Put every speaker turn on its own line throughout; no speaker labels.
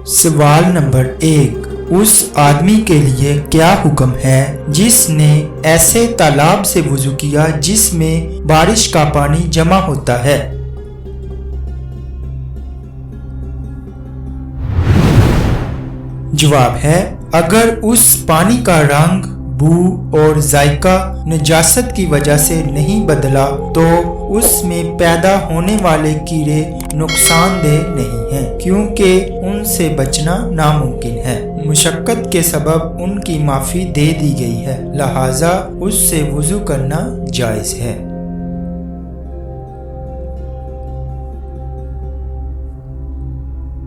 سوال نمبر 1، اس آدمی کے لیے کیا حکم ہے جس نے ایسے تالاب سے وضو کیا جس میں بارش کا پانی جمع ہوتا ہے؟ جواب ہے، اگر اس پانی کا رنگ، بو اور ذائقہ نجاست کی وجہ سے نہیں بدلا تو اس میں پیدا ہونے والے کیڑے نقصان دہ نہیں ہیں، کیونکہ ان سے بچنا ناممکن ہے۔ مشقت کے سبب ان کی معافی دے دی گئی ہے، لہذا اس سے وضو کرنا جائز ہے۔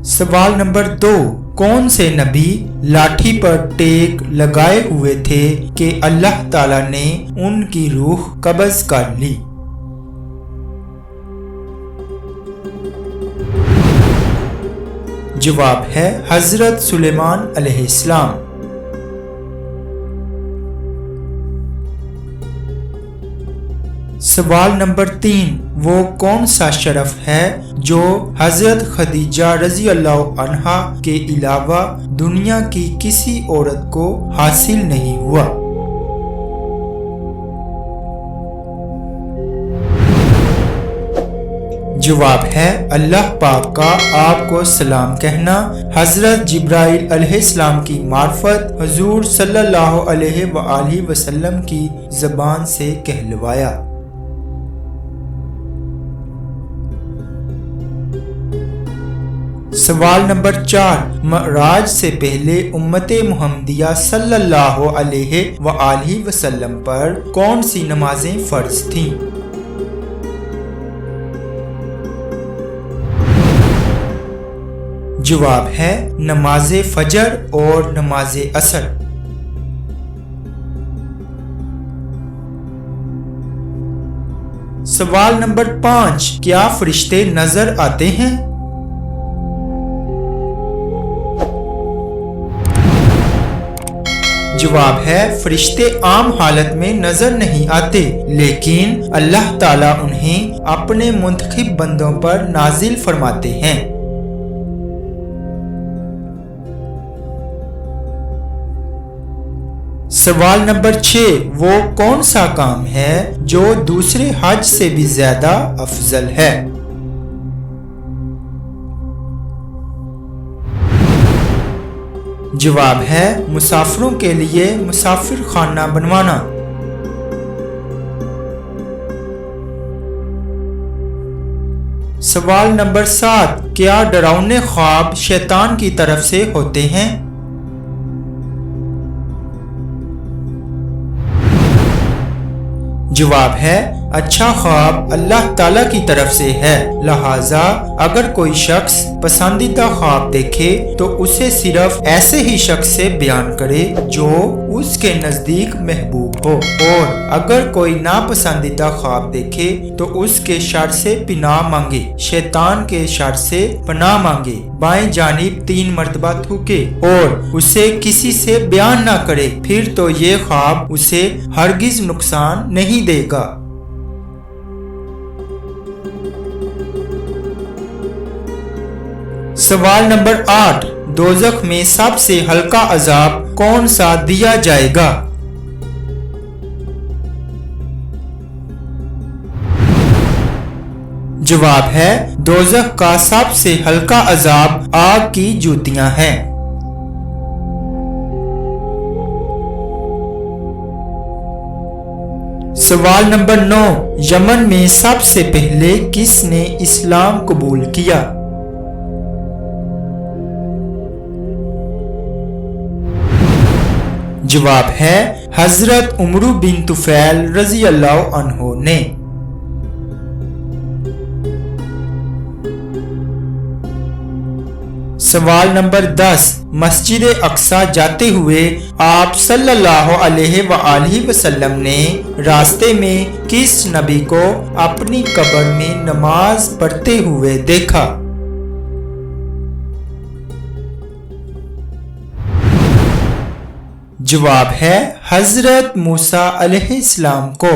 سوال نمبر 2، کون سے نبی لاٹھی پر ٹیک لگائے ہوئے تھے کہ اللہ تعالیٰ نے ان کی روح قبض کر لی؟ جواب ہے، حضرت سلیمان علیہ السلام۔ سوال نمبر 3، وہ کون سا شرف ہے جو حضرت خدیجہ رضی اللہ عنہا کے علاوہ دنیا کی کسی عورت کو حاصل نہیں ہوا؟ جواب ہے، اللہ پاک کا آپ کو سلام کہنا حضرت جبرائیل علیہ السلام کی معرفت حضور صلی اللہ علیہ وآلہ وسلم کی زبان سے کہلوایا۔ سوال نمبر 4، معراج سے پہلے امت محمدیہ صلی اللہ علیہ وآلہ وسلم پر کون سی نمازیں فرض تھیں؟ جواب ہے، نماز فجر اور نماز عصر۔ سوال نمبر 5، کیا فرشتے نظر آتے ہیں؟ جواب ہے، فرشتے عام حالت میں نظر نہیں آتے، لیکن اللہ تعالیٰ انہیں اپنے منتخب بندوں پر نازل فرماتے ہیں۔ سوال نمبر 6، وہ کون سا کام ہے جو دوسرے حج سے بھی زیادہ افضل ہے؟ جواب ہے، مسافروں کے لیے مسافر خانہ بنوانا۔ سوال نمبر 7، کیا ڈراؤنے خواب شیطان کی طرف سے ہوتے ہیں؟ جواب ہے، اچھا خواب اللہ تعالیٰ کی طرف سے ہے، لہذا اگر کوئی شخص پسندیدہ خواب دیکھے تو اسے صرف ایسے ہی شخص سے بیان کرے جو اس کے نزدیک محبوب ہو، اور اگر کوئی ناپسندیدہ خواب دیکھے تو اس کے شر سے پناہ مانگے، شیطان کے شر سے پناہ مانگے، بائیں جانب 3 مرتبہ تھوکے اور اسے کسی سے بیان نہ کرے، پھر تو یہ خواب اسے ہرگز نقصان نہیں دے گا۔ سوال نمبر 8، دوزخ میں سب سے ہلکا عذاب کون سا دیا جائے گا؟ جواب ہے، دوزخ کا سب سے ہلکا عذاب آگ کی جوتیاں ہیں۔ سوال نمبر 9، یمن میں سب سے پہلے کس نے اسلام قبول کیا؟ جواب ہے، حضرت عمر بن طفیل رضی اللہ عنہ نے۔ سوال نمبر 10، مسجد اقصی جاتے ہوئے آپ صلی اللہ علیہ وآلہ وسلم نے راستے میں کس نبی کو اپنی قبر میں نماز پڑھتے ہوئے دیکھا؟ جواب ہے، حضرت موسیٰ علیہ السلام کو۔